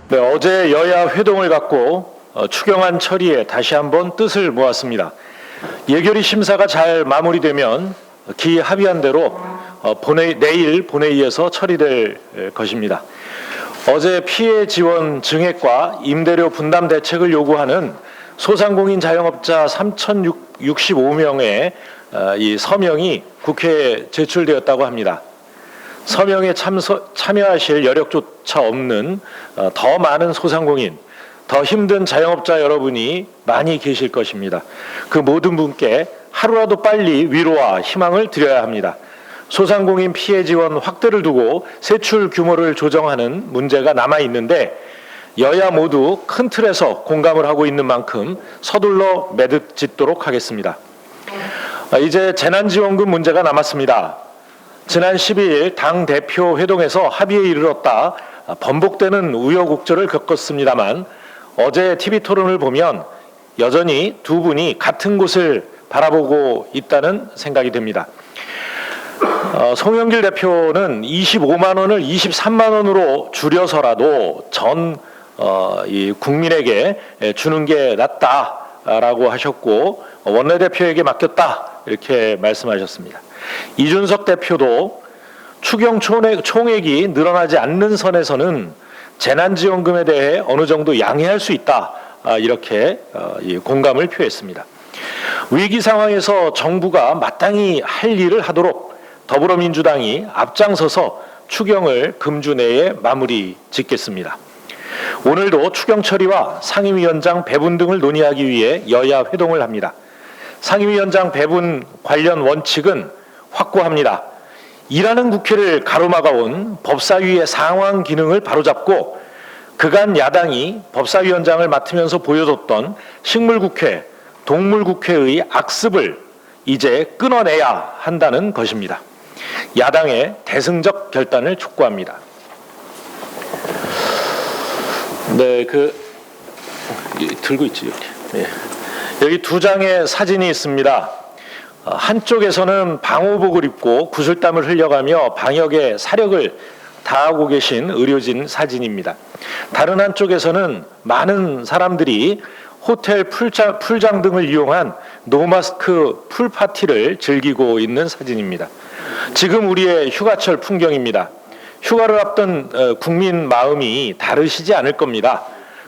네, 어제 여야 회동을 갖고 추경안 처리에 다시 한번 뜻을 모았습니다. 예결위 심사가 잘 마무리되면 기합의한 대로 내일 본회의에서 처리될 것입니다. 어제 피해 지원 증액과 임대료 분담 대책을 요구하는 소상공인 자영업자 3,065명의 이 서명이 국회에 제출되었다고 합니다. 서명에 참여하실 여력조차 없는 더 많은 소상공인, 더 힘든 자영업자 여러분이 많이 계실 것입니다. 그 모든 분께 하루라도 빨리 위로와 희망을 드려야 합니다. 소상공인 피해 지원 확대를 두고 세출 규모를 조정하는 문제가 남아 있는데 여야 모두 큰 틀에서 공감을 하고 있는 만큼 서둘러 매듭짓도록 하겠습니다. 이제 재난지원금 문제가 남았습니다. 지난 12일 당대표 회동에서 합의에 이르렀다 번복되는 우여곡절을 겪었습니다만 어제 TV토론을 보면 여전히 두 분이 같은 곳을 바라보고 있다는 생각이 듭니다. 송영길 대표는 25만 원을 23만 원으로 줄여서라도 이 국민에게 주는 게 낫다라고 하셨고 원내대표에게 맡겼다 이렇게 말씀하셨습니다. 이준석 대표도 추경 총액이 늘어나지 않는 선에서는 재난지원금에 대해 어느 정도 양해할 수 있다 이렇게 공감을 표했습니다. 위기 상황에서 정부가 마땅히 할 일을 하도록 더불어민주당이 앞장서서 추경을 금주 내에 마무리 짓겠습니다. 오늘도 추경 처리와 상임위원장 배분 등을 논의하기 위해 여야 회동을 합니다. 상임위원장 배분 관련 원칙은 확고합니다. 일하는 국회를 가로막아온 법사위의 상황 기능을 바로잡고 그간 야당이 법사위원장을 맡으면서 보여줬던 식물국회, 동물국회의 악습을 이제 끊어내야 한다는 것입니다. 야당의 대승적 결단을 촉구합니다. 네, 들고 있지 이렇게. 네. 여기 두 장의 사진이 있습니다. 한쪽에서는 방호복을 입고 구슬땀을 흘려가며 방역에 사력을 다하고 계신 의료진 사진입니다. 다른 한쪽에서는 많은 사람들이 호텔 풀장 등을 이용한 노마스크 풀파티를 즐기고 있는 사진입니다. 지금 우리의 휴가철 풍경입니다. 휴가를 앞둔 국민 마음이 다르시지 않을 겁니다.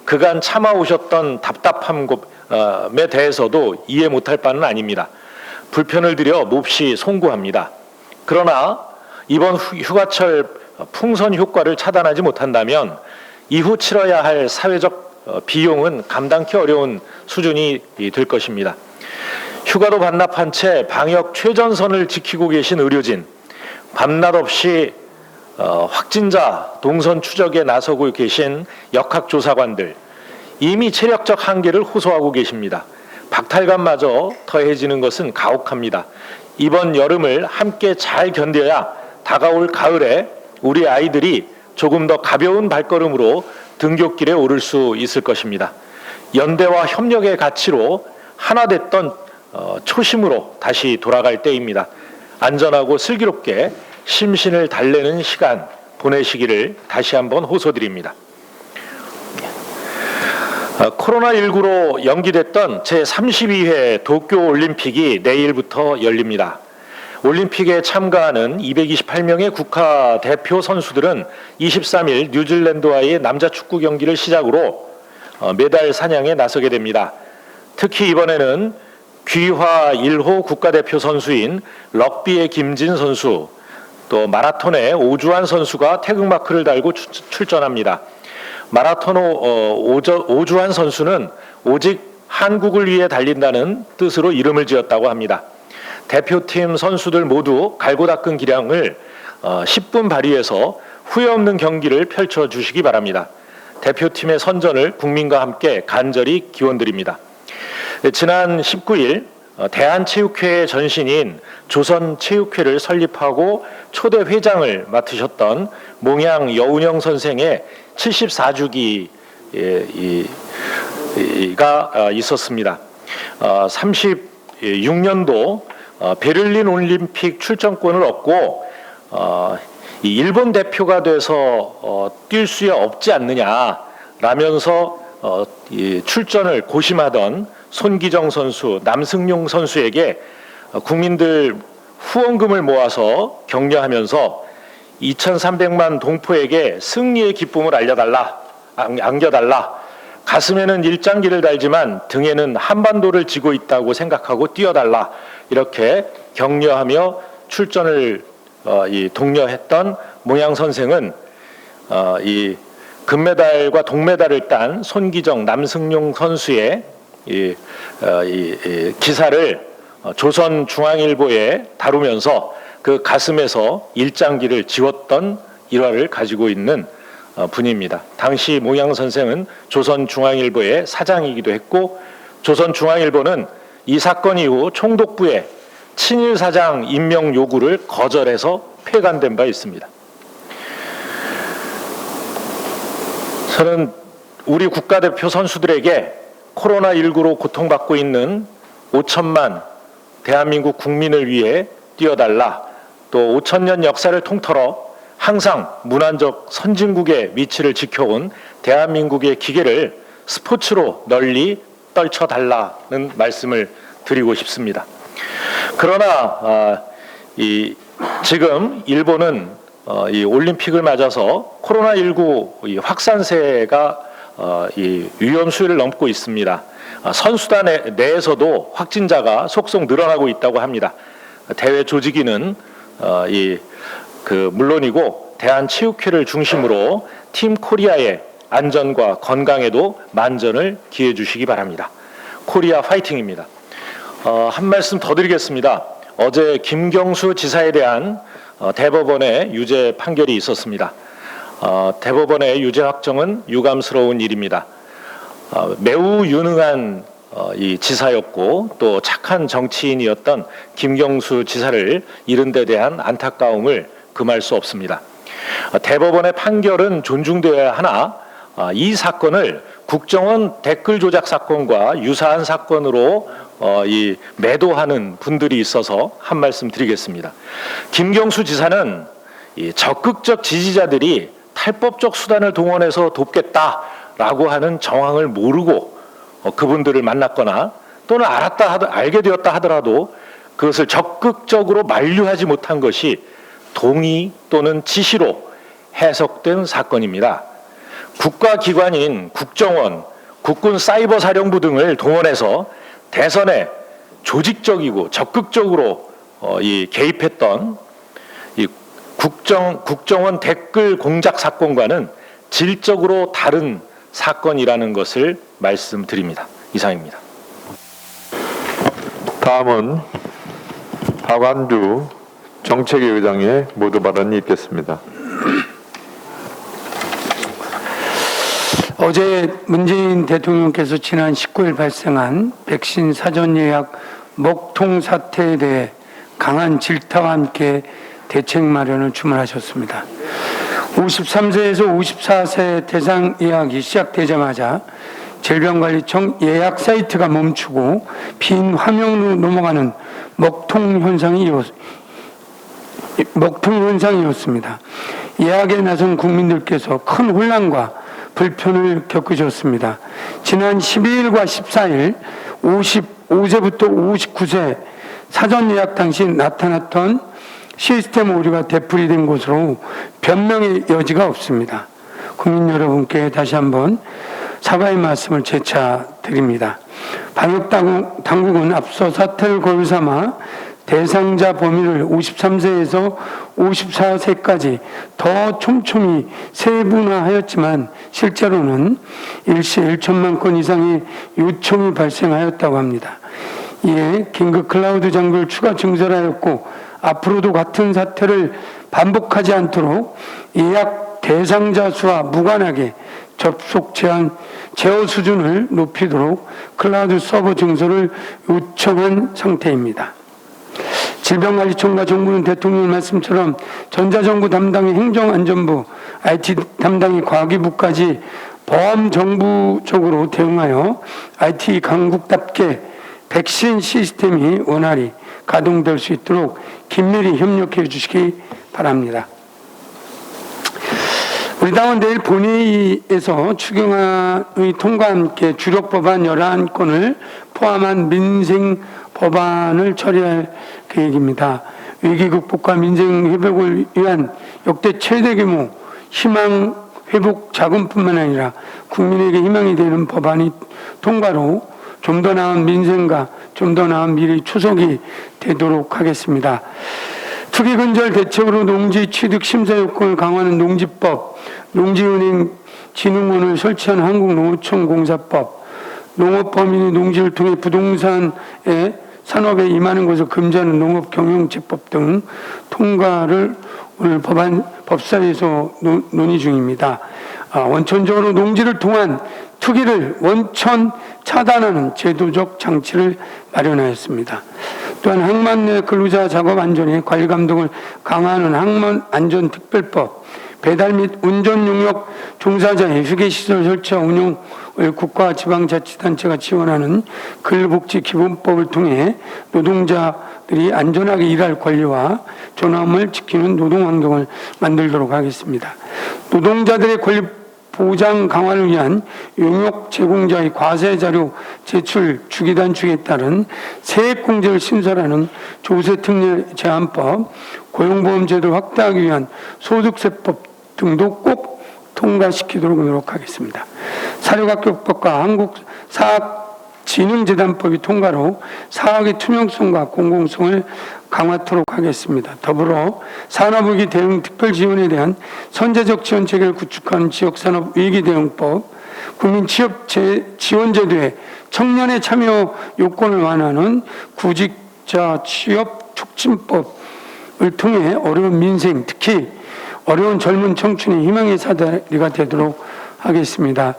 그간 참아오셨던 답답함에 대해서도 이해 못할 바는 아닙니다. 불편을 드려 몹시 송구합니다. 그러나 이번 휴가철 풍선 효과를 차단하지 못한다면 이후 치러야 할 사회적 비용은 감당기 어려운 수준이 될 것입니다. 휴가도 반납한 채 방역 최전선을 지키고 계신 의료진, 밤낮 없이 확진자 동선 추적에 나서고 계신 역학조사관들, 이미 체력적 한계를 호소하고 계십니다. 박탈감마저 더해지는 것은 가혹합니다. 이번 여름을 함께 잘 견뎌야 다가올 가을에 우리 아이들이 조금 더 가벼운 발걸음으로 등굣길에 오를 수 있을 것입니다. 연대와 협력의 가치로 하나 됐던 초심으로 다시 돌아갈 때입니다. 안전하고 슬기롭게 심신을 달래는 시간 보내시기를 다시 한번 호소드립니다. 코로나19로 연기됐던 제32회 도쿄올림픽이 내일부터 열립니다. 올림픽에 참가하는 228명의 국가대표 선수들은 23일 뉴질랜드와의 남자 축구 경기를 시작으로 메달 사냥에 나서게 됩니다. 특히 이번에는 귀화 1호 국가대표 선수인 럭비의 김진 선수, 또 마라톤의 오주환 선수가 태극마크를 달고 출전합니다. 마라톤 오주환 선수는 오직 한국을 위해 달린다는 뜻으로 이름을 지었다고 합니다. 대표팀 선수들 모두 갈고 닦은 기량을 10분 발휘해서 후회 없는 경기를 펼쳐주시기 바랍니다. 대표팀의 선전을 국민과 함께 간절히 기원드립니다. 지난 19일 대한체육회의 전신인 조선체육회를 설립하고 초대 회장을 맡으셨던 몽양 여운형 선생의 74주기가 있었습니다. 36년도 베를린 올림픽 출전권을 얻고 이 일본 대표가 돼서 뛸 수 없지 않느냐 라면서 이 출전을 고심하던 손기정 선수, 남승용 선수에게 국민들 후원금을 모아서 격려하면서 2,300만 동포에게 승리의 기쁨을 안겨달라. 가슴에는 일장기를 달지만 등에는 한반도를 지고 있다고 생각하고 뛰어달라. 이렇게 격려하며 출전을 독려했던 몽양 선생은 이 금메달과 동메달을 딴 손기정, 남승용 선수의 이 기사를 조선중앙일보에 다루면서 그 가슴에서 일장기를 지웠던 일화를 가지고 있는 분입니다. 당시 몽양 선생은 조선중앙일보의 사장이기도 했고, 조선중앙일보는 이 사건 이후 총독부에 친일 사장 임명 요구를 거절해서 폐간된 바 있습니다. 저는 우리 국가대표 선수들에게 코로나19로 고통받고 있는 5천만 대한민국 국민을 위해 뛰어달라, 또 5천년 역사를 통틀어 항상 문화적 선진국의 위치를 지켜온 대한민국의 기계를 스포츠로 널리 떨쳐달라는 말씀을 드리고 싶습니다. 그러나 지금 일본은 이 올림픽을 맞아서 코로나19 확산세가 이 위험 수위를 넘고 있습니다. 선수단 내에서도 확진자가 속속 늘어나고 있다고 합니다. 대회 조직위는 물론이고 대한체육회를 중심으로 팀 코리아의 안전과 건강에도 만전을 기해 주시기 바랍니다. 코리아 파이팅입니다. 한 말씀 더 드리겠습니다. 어제 김경수 지사에 대한 대법원의 유죄 판결이 있었습니다. 대법원의 유죄 확정은 유감스러운 일입니다. 매우 유능한 이 지사였고 또 착한 정치인이었던 김경수 지사를 잃은 데 대한 안타까움을 금할 수 없습니다. 대법원의 판결은 존중되어야 하나 이 사건을 국정원 댓글 조작 사건과 유사한 사건으로 매도하는 분들이 있어서 한 말씀 드리겠습니다. 김경수 지사는 이 적극적 지지자들이 탈법적 수단을 동원해서 돕겠다라고 하는 정황을 모르고 그분들을 만났거나 또는 알게 되었다 하더라도 그것을 적극적으로 만류하지 못한 것이 동의 또는 지시로 해석된 사건입니다. 국가기관인 국정원, 국군사이버사령부 등을 동원해서 대선에 조직적이고 적극적으로 개입했던 이 국정원 댓글 공작 사건과는 질적으로 다른 사건이라는 것을 말씀드립니다. 이상입니다. 다음은 박완주 정책위 의장의 모두 발언이 있겠습니다. 어제 문재인 대통령께서 지난 19일 발생한 백신 사전 예약 먹통 사태에 대해 강한 질타와 함께 대책 마련을 주문하셨습니다. 53세에서 54세 대상 예약이 시작되자마자 질병관리청 예약 사이트가 멈추고 빈 화면으로 넘어가는 먹통 현상이었습니다. 예약에 나선 국민들께서 큰 혼란과 불편을 겪으셨습니다. 지난 12일과 14일 55세부터 59세 사전 예약 당시 나타났던 시스템 오류가 되풀이된 것으로 변명의 여지가 없습니다. 국민 여러분께 다시 한번 사과의 말씀을 재차 드립니다. 방역당국은 앞서 사태를 거울 삼아 대상자 범위를 53세에서 54세까지 더 촘촘히 세분화하였지만 실제로는 일시에 1천만 건 이상의 요청이 발생하였다고 합니다. 이에 긴급 클라우드 장비를 추가 증설하였고 앞으로도 같은 사태를 반복하지 않도록 예약 대상자 수와 무관하게 접속 제한 제어 수준을 높이도록 클라우드 서버 증설을 요청한 상태입니다. 질병관리청과 정부는 대통령 말씀처럼 전자정부 담당의 행정안전부, IT 담당의 과기부까지 범정부적으로 대응하여 IT 강국답게 백신 시스템이 원활히 가동될 수 있도록 긴밀히 협력해 주시기 바랍니다. 우리 당은 내일 본회의에서 추경안의 통과와 함께 주력 법안 11건을 포함한 민생 법안을 처리할 계획입니다. 위기 극복과 민생 회복을 위한 역대 최대 규모 희망 회복 자금뿐만 아니라 국민에게 희망이 되는 법안이 통과로 좀 더 나은 민생과 좀 더 나은 미래 추석이 되도록 하겠습니다. 투기 근절 대책으로 농지 취득 심사 요건을 강화하는 농지법, 농지은행 진흥원을 설치한 한국농어촌 공사법, 농업범인이 농지를 통해 부동산에 산업에 임하는 것을 금지하는 농업경영체법 등 통과를 오늘 법사위에서 논의 중입니다. 원천적으로 농지를 통한 투기를 원천 차단하는 제도적 장치를 마련하였습니다. 또한 항만 내 근로자 작업 안전에 관리 감독을 강화하는 항만안전특별법, 배달 및 운전 용역 종사자의 휴게시설 설치와 운영을 국가 지방자치단체가 지원하는 근로복지기본법을 통해 노동자들이 안전하게 일할 권리와 존엄을 지키는 노동환경을 만들도록 하겠습니다. 노동자들의 권리 보장 강화를 위한 용역 제공자의 과세자료 제출 주기단축에 따른 세액공제를 신설하는 조세특례 제한법, 고용보험제도를 확대하기 위한 소득세법 등도 꼭 통과시키도록 노력하겠습니다. 사료각격법과 한국사학진흥재단법이 통과로 사학의 투명성과 공공성을 강화하도록 하겠습니다. 더불어 산업위기 대응 특별지원에 대한 선제적 지원 체계를 구축하는 지역산업위기대응법, 국민취업지원제도에 청년의 참여 요건을 완화하는 구직자 취업 촉진법을 통해 어려운 민생, 특히 어려운 젊은 청춘의 희망의 사다리가 되도록 하겠습니다.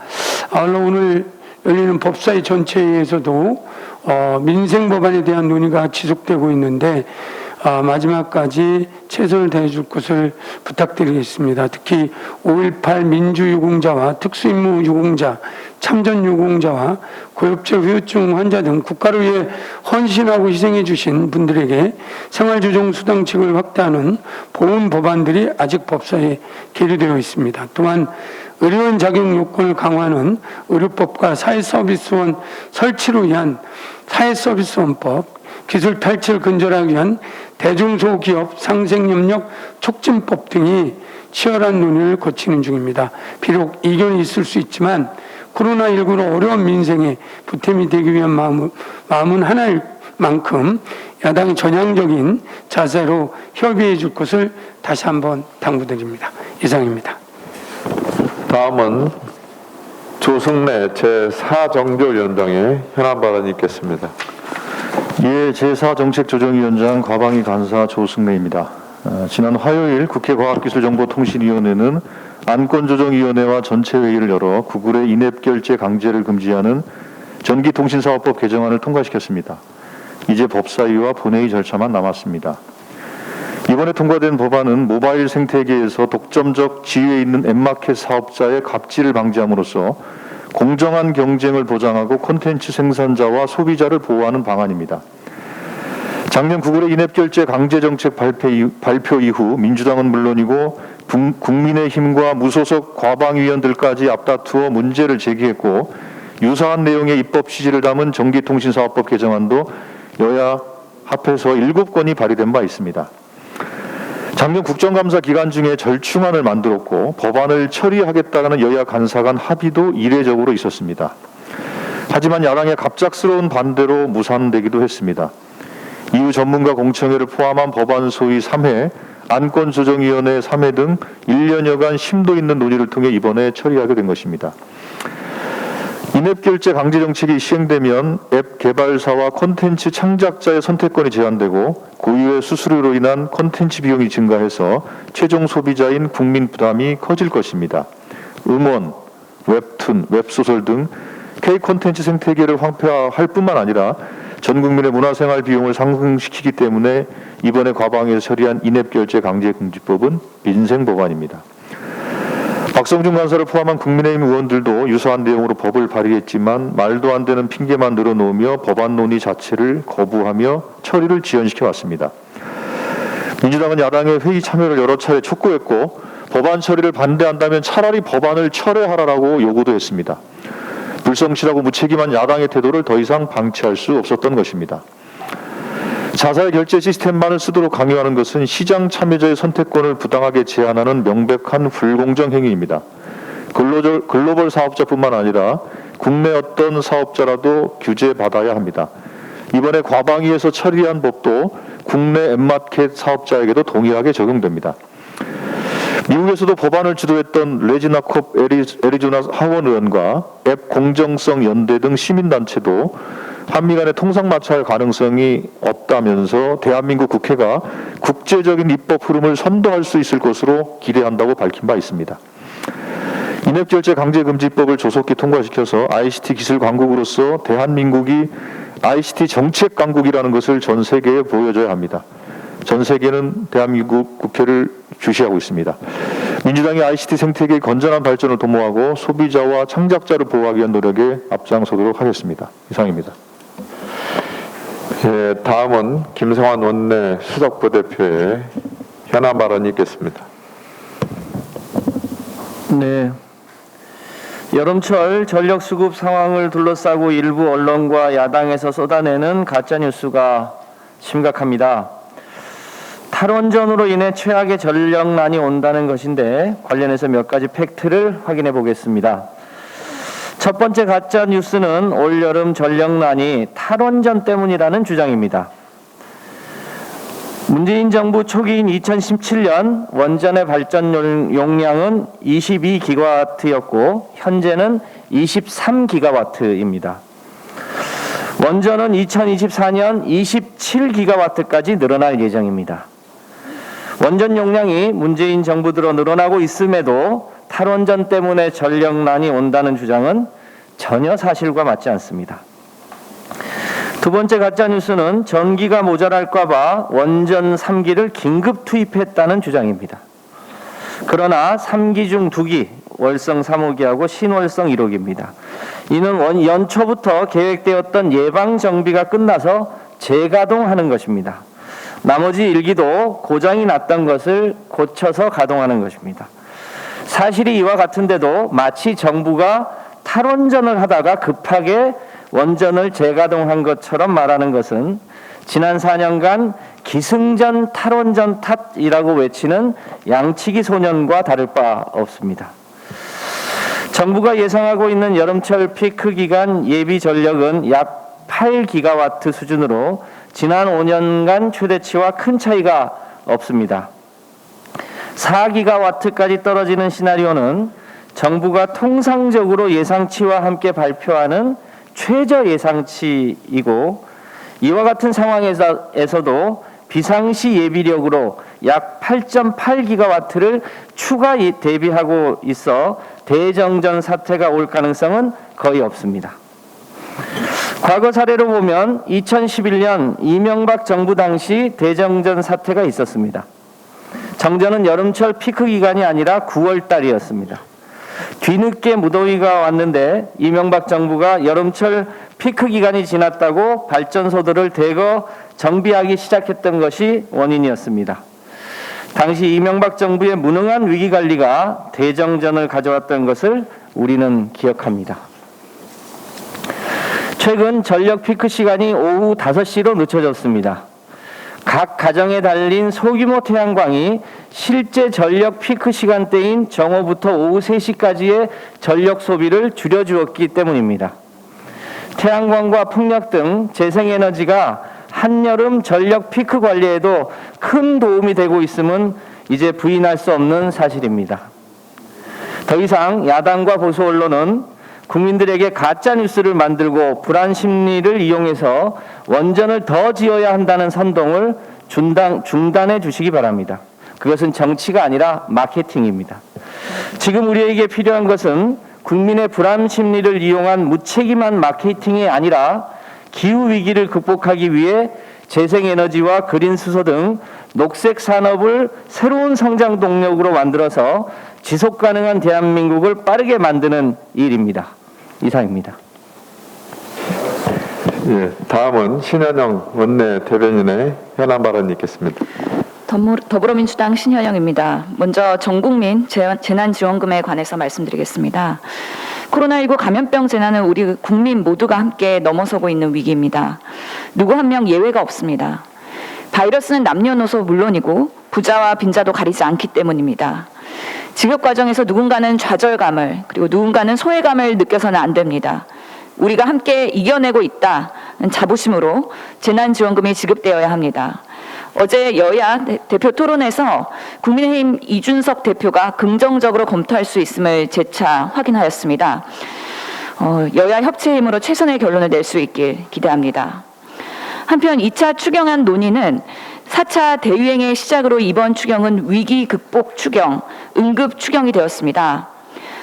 아울러 오늘 열리는 법사위 전체에서도 민생 법안에 대한 논의가 지속되고 있는데 마지막까지 최선을 다해줄 것을 부탁드리겠습니다. 특히 5.18 민주유공자와 특수임무유공자, 참전유공자와 고엽제 후유증 환자 등 국가를 위해 헌신하고 희생해 주신 분들에게 생활조정수당책을 확대하는 보훈 법안들이 아직 법사위에 계류되어 있습니다. 또한 의료원 자격 요건을 강화하는 의료법과 사회서비스원 설치를 위한 사회서비스원법, 기술 탈취를 근절하기 위한 대중소기업 상생협력 촉진법 등이 치열한 논의를 거치는 중입니다. 비록 이견이 있을 수 있지만 코로나19로 어려운 민생에 보탬이 되기 위한 마음은 하나일 만큼 야당이 전향적인 자세로 협의해 줄 것을 다시 한번 당부드립니다. 이상입니다. 다음은 조승래 제4정조위원장의 현안 발언이 있겠습니다. 예, 제4정책조정위원장 과방위 간사 조승래입니다. 지난 화요일 국회 과학기술정보통신위원회는 안건조정위원회와 전체회의를 열어 구글의 인앱결제 강제를 금지하는 전기통신사업법 개정안을 통과시켰습니다. 이제 법사위와 본회의 절차만 남았습니다. 이번에 통과된 법안은 모바일 생태계에서 독점적 지위에 있는 앱마켓 사업자의 갑질을 방지함으로써 공정한 경쟁을 보장하고 콘텐츠 생산자와 소비자를 보호하는 방안입니다. 작년 구글의 인앱결제 강제정책 발표 이후 민주당은 물론이고 국민의힘과 무소속 과방위원들까지 앞다투어 문제를 제기했고 유사한 내용의 입법 취지를 담은 전기통신사업법 개정안도 여야 합해서 7건이 발의된 바 있습니다. 작년 국정감사 기간 중에 절충안을 만들었고 법안을 처리하겠다는 여야 간사 간 합의도 이례적으로 있었습니다. 하지만 야당의 갑작스러운 반대로 무산되기도 했습니다. 이후 전문가 공청회를 포함한 법안 소위 3회, 안건조정위원회 3회 등 1년여간 심도 있는 논의를 통해 이번에 처리하게 된 것입니다. 인앱결제 강제정책이 시행되면 앱 개발사와 콘텐츠 창작자의 선택권이 제한되고 고유의 수수료로 인한 콘텐츠 비용이 증가해서 최종 소비자인 국민 부담이 커질 것입니다. 음원, 웹툰, 웹소설 등 K-콘텐츠 생태계를 황폐화할 뿐만 아니라 전 국민의 문화생활 비용을 상승시키기 때문에 이번에 과방위에서 처리한 인앱결제 강제금지법은 민생법안입니다. 박성준 간사를 포함한 국민의힘 의원들도 유사한 내용으로 법을 발의했지만 말도 안 되는 핑계만 늘어놓으며 법안 논의 자체를 거부하며 처리를 지연시켜 왔습니다. 민주당은 야당의 회의 참여를 여러 차례 촉구했고 법안 처리를 반대한다면 차라리 법안을 철회하라라고 요구도 했습니다. 불성실하고 무책임한 야당의 태도를 더 이상 방치할 수 없었던 것입니다. 자사의 결제 시스템만을 쓰도록 강요하는 것은 시장 참여자의 선택권을 부당하게 제한하는 명백한 불공정 행위입니다. 글로벌 사업자뿐만 아니라 국내 어떤 사업자라도 규제받아야 합니다. 이번에 과방위에서 처리한 법도 국내 앱마켓 사업자에게도 동일하게 적용됩니다. 미국에서도 법안을 주도했던 레지나콥 애리조나 하원 의원과 앱 공정성 연대 등 시민단체도 한미 간의 통상 마찰 가능성이 없다면서 대한민국 국회가 국제적인 입법 흐름을 선도할 수 있을 것으로 기대한다고 밝힌 바 있습니다. 인앱결제 강제금지법을 조속히 통과시켜서 ICT 기술 강국으로서 대한민국이 ICT 정책 강국이라는 것을 전 세계에 보여줘야 합니다. 전 세계는 대한민국 국회를 주시하고 있습니다. 민주당이 ICT 생태계의 건전한 발전을 도모하고 소비자와 창작자를 보호하기 위한 노력에 앞장서도록 하겠습니다. 이상입니다. 예, 다음은 김성환 원내 수석부대표의 현안 발언이 있겠습니다. 네. 여름철 전력 수급 상황을 둘러싸고 일부 언론과 야당에서 쏟아내는 가짜 뉴스가 심각합니다. 탈원전으로 인해 최악의 전력난이 온다는 것인데 관련해서 몇 가지 팩트를 확인해 보겠습니다. 첫 번째 가짜 뉴스는 올여름 전력난이 탈원전 때문이라는 주장입니다. 문재인 정부 초기인 2017년 원전의 발전 용량은 22기가와트였고 현재는 23기가와트입니다. 원전은 2024년 27기가와트까지 늘어날 예정입니다. 원전 용량이 문재인 정부 들어 늘어나고 있음에도 탈원전 때문에 전력난이 온다는 주장은 전혀 사실과 맞지 않습니다. 두 번째 가짜 뉴스는 전기가 모자랄까 봐 원전 3기를 긴급 투입했다는 주장입니다. 그러나 3기 중 2기, 월성 3호기하고 신월성 1호기입니다. 이는 연초부터 계획되었던 예방 정비가 끝나서 재가동하는 것입니다. 나머지 1기도 고장이 났던 것을 고쳐서 가동하는 것입니다. 사실이 이와 같은데도 마치 정부가 탈원전을 하다가 급하게 원전을 재가동한 것처럼 말하는 것은 지난 4년간 기승전 탈원전 탓이라고 외치는 양치기 소년과 다를 바 없습니다. 정부가 예상하고 있는 여름철 피크 기간 예비 전력은 약 8기가와트 수준으로 지난 5년간 최대치와 큰 차이가 없습니다. 4기가와트까지 떨어지는 시나리오는 정부가 통상적으로 예상치와 함께 발표하는 최저 예상치이고 이와 같은 상황에서도 비상시 예비력으로 약 8.8기가와트를 추가 대비하고 있어 대정전 사태가 올 가능성은 거의 없습니다. 과거 사례로 보면 2011년 이명박 정부 당시 대정전 사태가 있었습니다. 정전은 여름철 피크 기간이 아니라 9월 달이었습니다. 뒤늦게 무더위가 왔는데 이명박 정부가 여름철 피크 기간이 지났다고 발전소들을 대거 정비하기 시작했던 것이 원인이었습니다. 당시 이명박 정부의 무능한 위기관리가 대정전을 가져왔던 것을 우리는 기억합니다. 최근 전력 피크 시간이 오후 5시로 늦춰졌습니다. 각 가정에 달린 소규모 태양광이 실제 전력 피크 시간대인 정오부터 오후 3시까지의 전력 소비를 줄여주었기 때문입니다. 태양광과 풍력 등 재생에너지가 한여름 전력 피크 관리에도 큰 도움이 되고 있음은 이제 부인할 수 없는 사실입니다. 더 이상 야당과 보수 언론은 국민들에게 가짜 뉴스를 만들고 불안 심리를 이용해서 원전을 더 지어야 한다는 선동을 중단해 주시기 바랍니다. 그것은 정치가 아니라 마케팅입니다. 지금 우리에게 필요한 것은 국민의 불안 심리를 이용한 무책임한 마케팅이 아니라 기후 위기를 극복하기 위해 재생에너지와 그린 수소 등 녹색 산업을 새로운 성장 동력으로 만들어서 지속 가능한 대한민국을 빠르게 만드는 일입니다. 이상입니다. 예, 다음은 신현영 원내 대변인의 현안 발언이 있겠습니다. 더불어민주당 신현영입니다. 먼저 전국민 재난지원금에 관해서 말씀드리겠습니다. 코로나19 감염병 재난은 우리 국민 모두가 함께 넘어서고 있는 위기입니다. 누구 한 명 예외가 없습니다. 바이러스는 남녀노소 물론이고 부자와 빈자도 가리지 않기 때문입니다. 지급 과정에서 누군가는 좌절감을 그리고 누군가는 소외감을 느껴서는 안 됩니다. 우리가 함께 이겨내고 있다는 자부심으로 재난지원금이 지급되어야 합니다. 어제 여야 대표 토론에서 국민의힘 이준석 대표가 긍정적으로 검토할 수 있음을 재차 확인하였습니다. 여야 협치의 힘으로 최선의 결론을 낼 수 있길 기대합니다. 한편 2차 추경안 논의는 4차 대유행의 시작으로 이번 추경은 위기 극복 추경, 응급 추경이 되었습니다.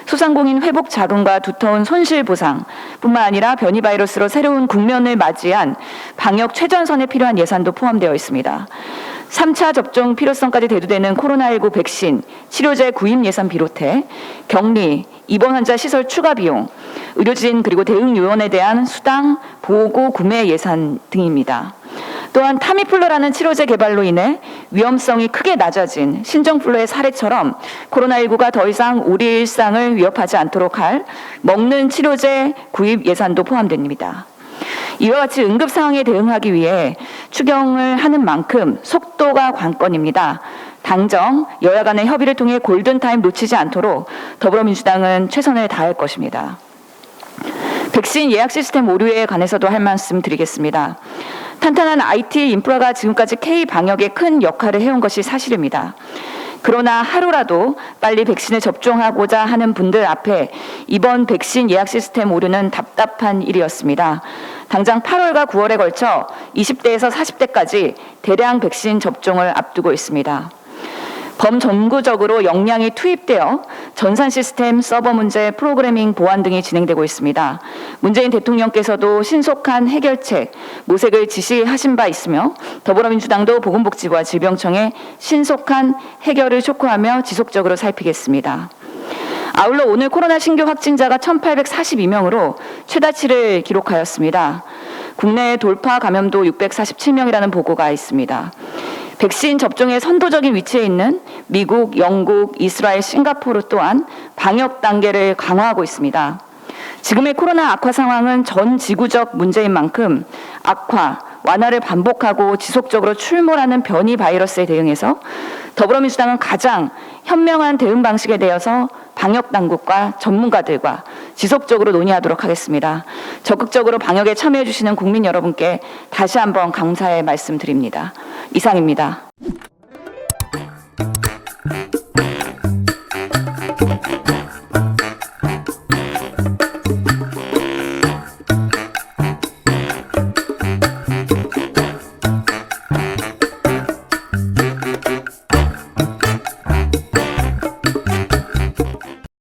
소상공인 회복 자금과 두터운 손실 보상뿐만 아니라 변이 바이러스로 새로운 국면을 맞이한 방역 최전선에 필요한 예산도 포함되어 있습니다. 3차 접종 필요성까지 대두되는 코로나19 백신, 치료제 구입 예산 비롯해 격리, 입원 환자 시설 추가 비용, 의료진 그리고 대응 요원에 대한 수당, 보고 구매 예산 등입니다. 또한 타미플루라는 치료제 개발로 인해 위험성이 크게 낮아진 신종플루의 사례처럼 코로나19가 더 이상 우리 일상을 위협하지 않도록 할 먹는 치료제 구입 예산도 포함됩니다. 이와 같이 응급 상황에 대응하기 위해 추경을 하는 만큼 속도가 관건입니다. 당정 여야 간의 협의를 통해 골든타임 놓치지 않도록 더불어민주당은 최선을 다할 것입니다. 백신 예약 시스템 오류에 관해서도 할 말씀 드리겠습니다. 탄탄한 IT 인프라가 지금까지 K-방역에 큰 역할을 해온 것이 사실입니다. 그러나 하루라도 빨리 백신을 접종하고자 하는 분들 앞에 이번 백신 예약 시스템 오류는 답답한 일이었습니다. 당장 8월과 9월에 걸쳐 20대에서 40대까지 대량 백신 접종을 앞두고 있습니다. 범정부적으로 역량이 투입되어 전산 시스템, 서버 문제, 프로그래밍 보완 등이 진행되고 있습니다. 문재인 대통령께서도 신속한 해결책, 모색을 지시하신 바 있으며 더불어민주당도 보건복지부와 질병청에 신속한 해결을 촉구하며 지속적으로 살피겠습니다. 아울러 오늘 코로나 신규 확진자가 1,842명으로 최다치를 기록하였습니다. 국내 돌파 감염도 647명이라는 보고가 있습니다. 백신 접종에 선도적인 위치에 있는 미국, 영국, 이스라엘, 싱가포르 또한 방역 단계를 강화하고 있습니다. 지금의 코로나 악화 상황은 전 지구적 문제인 만큼 악화, 완화를 반복하고 지속적으로 출몰하는 변이 바이러스에 대응해서 더불어민주당은 가장 현명한 대응 방식에 대해서 방역 당국과 전문가들과 지속적으로 논의하도록 하겠습니다. 적극적으로 방역에 참여해 주시는 국민 여러분께 다시 한번 감사의 말씀드립니다. 이상입니다.